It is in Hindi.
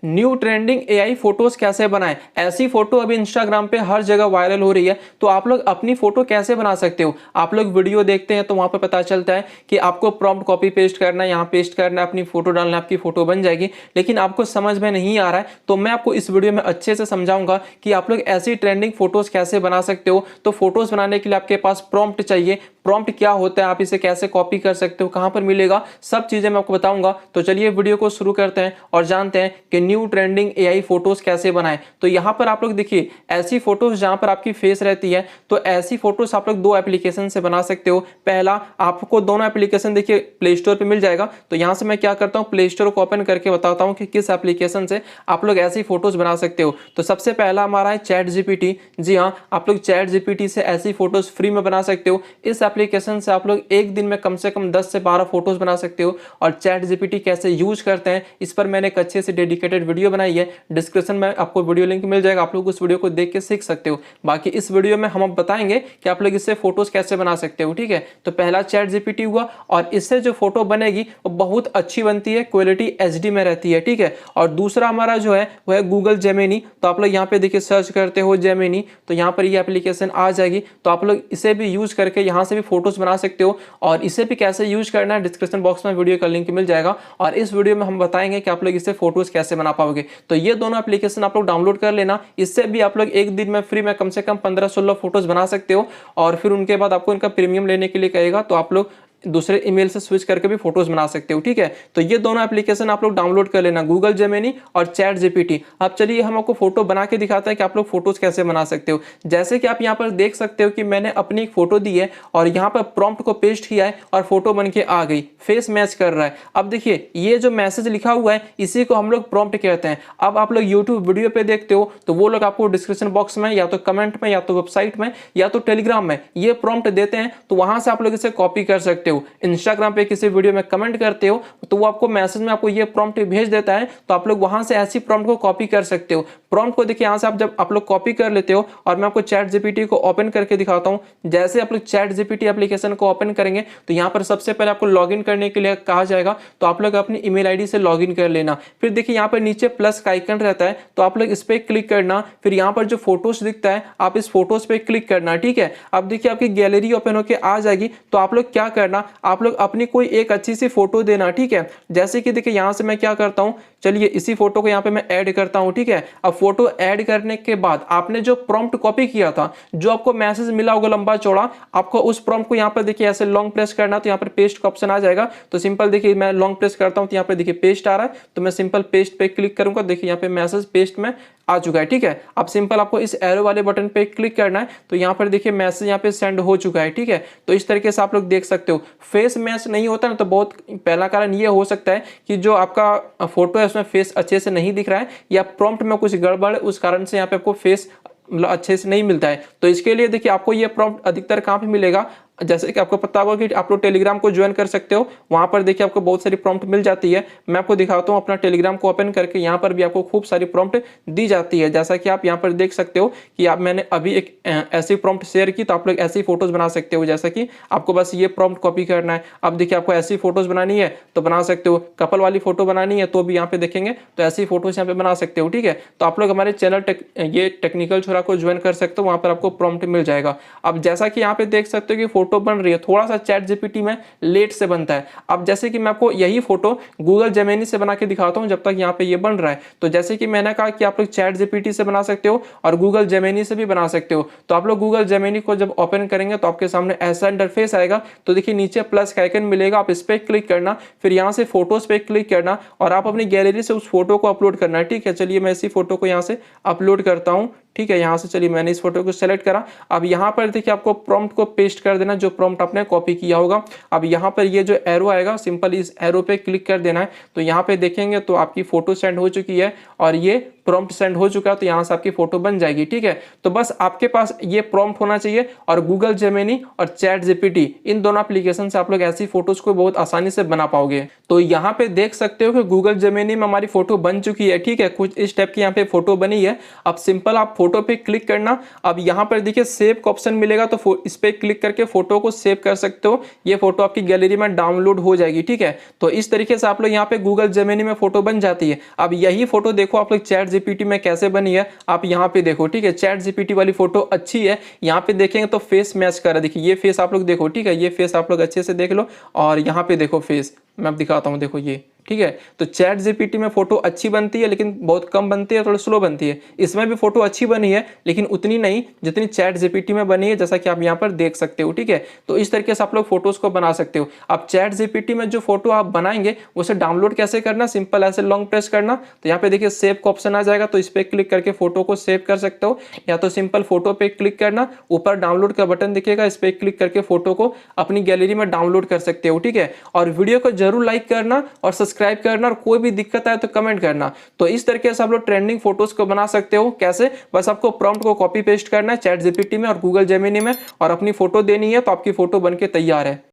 न्यू ट्रेंडिंग एआई फोटोज कैसे बनाएं। ऐसी फोटो अभी इंस्टाग्राम पे हर जगह वायरल हो रही है, तो आप लोग अपनी फोटो कैसे बना सकते हो। आप लोग वीडियो देखते हैं तो वहां पर पता चलता है कि आपको प्रॉम्प्ट कॉपी पेस्ट करना है, यहाँ पेस्ट करना है, अपनी फोटो डालना है, आपकी फोटो बन जाएगी। लेकिन आपको समझ में नहीं आ रहा है, तो मैं आपको इस वीडियो में अच्छे से समझाऊंगा कि आप लोग ऐसी ट्रेंडिंग फोटोज कैसे बना सकते हो। तो फोटोज बनाने के लिए आपके पास प्रॉम्प्ट चाहिए। प्रॉम्प्ट क्या होता है, आप इसे कैसे कॉपी कर सकते हो, कहां पर मिलेगा, सब चीजें मैं आपको बताऊंगा। तो चलिए वीडियो को शुरू करते हैं और जानते हैं कि न्यू ट्रेंडिंग एआई फोटोज कैसे बनाएं। तो यहां पर आप लोग देखिए ऐसी फोटोज जहां पर आपकी फेस रहती है, तो ऐसी फोटोज आप लोग दो एप्लीकेशन से बना सकते हो। पहला, आपको दोनों एप्लीकेशन देखिए प्ले स्टोर पे मिल जाएगा। तो यहां से मैं क्या करता हूं, प्ले स्टोर को ओपन करके बताता हूं कि किस एप्लीकेशन से आप लोग ऐसी फोटोज बना सकते हो। तो सबसे पहला हमारा है चैट जीपीटी। जी हाँ, आप लोग चैट जीपीटी से ऐसी फोटोज फ्री में बना सकते हो। इस एप्लीकेशन से आप लोग एक दिन में कम से कम 10 से 12 फोटोज बना सकते हो। और चैट जीपीटी कैसे यूज करते हैं, इस पर मैंने एक अच्छे से डेडिकेटेड वीडियो बनाई है। डिस्क्रिप्शन में आपको वीडियो लिंक मिल जाएगा, आप लोग उस वीडियो को देख के सीख सकते हो। बाकी इस वीडियो में हम अब बताएंगे कि आप लोग इससे फोटोज कैसे बना सकते हो। ठीक है, तो पहला चैट जीपीटी हुआ, और इससे जो फोटो बनेगी वो बहुत अच्छी बनती है, क्वालिटी एचडी में रहती है। ठीक है, और दूसरा हमारा जो है वो है गूगल जेमिनी। तो आप लोग यहाँ पे देखिए सर्च करते हो जेमिनी, तो यहाँ पर ये एप्लीकेशन आ जाएगी। तो आप लोग इसे भी यूज करके यहाँ से भी फोटोज बना सकते हो। और इसे भी कैसे यूज करना है, डिस्क्रिप्शन बॉक्स में वीडियो का लिंक मिल जाएगा, और इस वीडियो में हम बताएंगे कि आप लोग इससे फोटोज कैसे बना पाओगे। तो ये दोनों एप्लीकेशन आप लोग डाउनलोड कर लेना। इससे भी आप लोग एक दिन में फ्री में कम से कम 15-16 फोटोज बना सकते हो। और फिर उनके बाद आपको इनका प्रीमियम लेने के लिए कहेगा, तो आप लोग दूसरे ईमेल से स्विच करके भी फोटोज बना सकते हो। ठीक है, तो ये दोनों एप्लीकेशन आप लोग डाउनलोड कर लेना, गूगल जेमिनी और चैट जीपीटी। अब चलिए हम आपको फोटो बना के दिखाते हैं कि आप लोग फोटोज कैसे बना सकते हो। जैसे कि आप यहाँ पर देख सकते हो कि मैंने अपनी एक फोटो दी है और यहाँ पर प्रॉम्प्ट को पेस्ट किया है और फोटो बन के आ गई, फेस मैच कर रहा है। अब देखिए ये जो मैसेज लिखा हुआ है इसी को हम लोग प्रॉम्प्ट कहते हैं। अब आप लोग यूट्यूब वीडियो पे देखते हो तो वो लोग आपको डिस्क्रिप्शन बॉक्स में या तो कमेंट में या तो वेबसाइट में या तो टेलीग्राम में ये प्रॉम्प्ट देते हैं, तो वहां से आप लोग इसे कॉपी कर सकते हो। इंस्टाग्राम पे किसी वीडियो में कमेंट करते हो तो वो आपको मैसेज में आपको ये प्रॉम्प्ट भेज देता है, तो आप लोग वहां से ऐसी प्रॉम्प्ट को कॉपी कर सकते हो। प्रॉम्प्ट को देखिए यहां से आप जब आप लोग कॉपी कर लेते हो, और मैं आपको चैट जीपीटी को ओपन करके दिखाता हूं। जैसे आप लोग चैट जीपीटी एप्लीकेशन को ओपन करेंगे तो यहां पर सबसे पहले आपको लॉगिन करने के लिए कहा जाएगा, तो आप लोग अपनी ईमेल आईडी से लॉगिन कर लेना। फिर देखिए यहां पर नीचे प्लस का आइकन रहता है, तो आप लोग इस पे क्लिक करना। फिर यहां पर जो फोटोज दिखता है आप इस फोटोज पे क्लिक करना। ठीक है, अब देखिए आपकी गैलरी ओपन होकर आ जाएगी। तो आप लोग क्या करना, आप लोग अपनी कोई एक अच्छी सी फोटो देना। ठीक है, जैसे कि देखिए यहां से मैं क्या करता हूं, चलिए इसी फोटो को यहां पे मैं ऐड करता हूं। ठीक है, अब फोटो ऐड करने के बाद आपने जो प्रॉम्प्ट कॉपी किया था, जो आपको मैसेज मिला होगा लंबा चौड़ा, आपको उस प्रॉम्प्ट को यहां पर देखिए ऐसे लॉन्ग प्रेस करना, तो यहां पर पेस्ट का ऑप्शन आ जाएगा। तो सिंपल देखिए मैं लॉन्ग प्रेस करता हूं तो यहां पर देखिए पेस्ट आ रहा है, तो मैं सिंपल पेस्ट पे क्लिक करूंगा। देखिए यहां पे मैसेज पेस्ट में आ चुका है। ठीक है, अब सिंपल आपको इस एरो वाले बटन पे क्लिक करना है, तो यहाँ पर देखिए मैसेज यहाँ पे सेंड हो चुका है। ठीक है, तो इस तरीके से आप लोग देख सकते हो। फेस मैच नहीं होता ना, तो बहुत पहला कारण ये हो सकता है कि जो आपका फोटो है उसमें फेस अच्छे से नहीं दिख रहा है, या प्रॉम्प्ट में कुछ गड़बड़ है, उस कारण से यहाँ पे आपको फेस मतलब अच्छे से नहीं मिलता है। तो इसके लिए देखिए आपको ये प्रॉम्प्ट अधिकतर कहाँ पे मिलेगा, जैसे कि आपको पता होगा कि आप लोग टेलीग्राम को ज्वाइन कर सकते हो, वहां पर देखिए आपको बहुत सारी प्रॉम्प्ट मिल जाती है। मैं आपको दिखाता हूं अपना टेलीग्राम को ओपन करके, यहाँ पर भी आपको खूब सारी प्रॉम्प्ट दी जाती है। जैसा कि आप यहाँ पर देख सकते हो कि आप मैंने अभी एक ऐसी प्रॉम्प्ट शेयर की, तो आप लोग ऐसी फोटोज बना सकते हो। जैसा कि आपको बस ये प्रॉम्प्ट कॉपी करना है। अब देखिए आपको ऐसी फोटोज बनानी है तो बना सकते हो, कपल वाली फोटो बनानी है तो भी यहाँ पे देखेंगे तो ऐसी फोटोज यहाँ पे बना सकते हो। ठीक है, तो आप लोग हमारे चैनल ये टेक्निकल छोरा को ज्वाइन कर सकते हो, वहां पर आपको प्रॉम्प्ट मिल जाएगा। अब जैसा कि यहाँ पे देख सकते हो कि फोटो बन रही है, थोड़ा सा चैट जीपीटी में लेट से बनता है। अब जैसे कि मैं आपको यही फोटो गूगल जेमिनी से बना के दिखाता हूं जब तक यहाँ पे ये बन रहा है। तो जैसे कि मैंने कहा कि आप लोग चैट जीपीटी से बना सकते हो और गूगल जेमिनी से भी बना सकते हो। तो आप लोग गूगल जेमिनी को जब ओपन करेंगे तो आपके सामने ऐसा इंटरफेस आएगा। तो देखिए नीचे प्लस का आइकन मिलेगा, आप इस पे क्लिक करना, फिर यहाँ से फोटोज पे क्लिक करना और आप अपनी गैलरी से उस फोटो को अपलोड करना है। ठीक है, चलिए मैं इसी फोटो को यहाँ से अपलोड करता हूँ। ठीक है, यहाँ से चलिए मैंने इस फोटो को सेलेक्ट करा। अब यहाँ पर देखिए आपको प्रॉम्प्ट को पेस्ट कर देना, जो प्रॉम्प्ट आपने कॉपी किया होगा। अब यहाँ पर ये जो एरो आएगा, सिंपल इस एरो पे क्लिक कर देना है। तो यहाँ पे देखेंगे तो आपकी फोटो सेंड हो चुकी है और ये प्रॉम्प्ट सेंड हो चुका है, तो यहाँ से आपकी फोटो बन जाएगी। ठीक है, तो बस आपके पास ये प्रॉम्प्ट होना चाहिए और गूगल जेमिनी और चैट जीपीटी इन दोनों एप्लीकेशन से आप लोग ऐसी फोटोज को बहुत आसानी से बना पाओगे। तो यहाँ पे देख सकते हो कि गूगल जेमिनी में हमारी फोटो बन चुकी है। ठीक है, कुछ इस टाइप की यहाँ पे फोटो बनी है। अब सिंपल आप फोटो पे क्लिक करना। अब यहाँ पर देखिए सेव का ऑप्शन मिलेगा, तो इस पे क्लिक करके फोटो को सेव कर सकते हो। ये फोटो आपकी गैलरी में डाउनलोड हो जाएगी। ठीक है, तो इस तरीके से आप लोग यहाँ पे गूगल जेमिनी में फोटो बन जाती है। अब यही फोटो देखो आप लोग चैट जीपीटी में कैसे बनी है, आप यहाँ पे देखो। ठीक है, चैट जीपीटी वाली फोटो अच्छी है। यहाँ पे देखेंगे तो फेस मैच कर रहा है। देखिए ये फेस आप लोग देखो। ठीक है, ये फेस आप लोग अच्छे से देख लो और यहाँ पे देखो फेस मैं अब दिखाता हूँ, देखो ये। ठीक है, तो चैट जीपीटी में फोटो अच्छी बनती है लेकिन बहुत कम बनती है, थोड़ी स्लो बनती है। इसमें भी फोटो अच्छी बनी है लेकिन उतनी नहीं जितनी चैट जीपीटी में बनी है, जैसा कि आप यहाँ पर देख सकते हो। ठीक है, तो इस तरीके से आप लोग फोटोज को बना सकते हो। अब चैट जीपीटी में जो फोटो आप बनाएंगे उसे डाउनलोड कैसे करना, सिंपल ऐसे लॉन्ग प्रेस करना, तो यहाँ पे देखिए सेव का ऑप्शन आ जाएगा, तो इस पर क्लिक करके फोटो को सेव कर सकते हो। या तो सिंपल फोटो पे क्लिक करना, ऊपर डाउनलोड का बटन दिखेगा, इस पर क्लिक करके फोटो को अपनी गैलरी में डाउनलोड कर सकते हो। ठीक है, और वीडियो को जरूर लाइक करना और सब्सक्राइब करना, और कोई भी दिक्कत आए तो कमेंट करना। तो इस तरीके से आप लोग ट्रेंडिंग फोटोज को बना सकते हो। कैसे, बस आपको प्रॉम्प्ट को कॉपी पेस्ट करना है चैट जीपीटी में और गूगल जेमिनी में और अपनी फोटो देनी है, तो आपकी फोटो बनके तैयार है।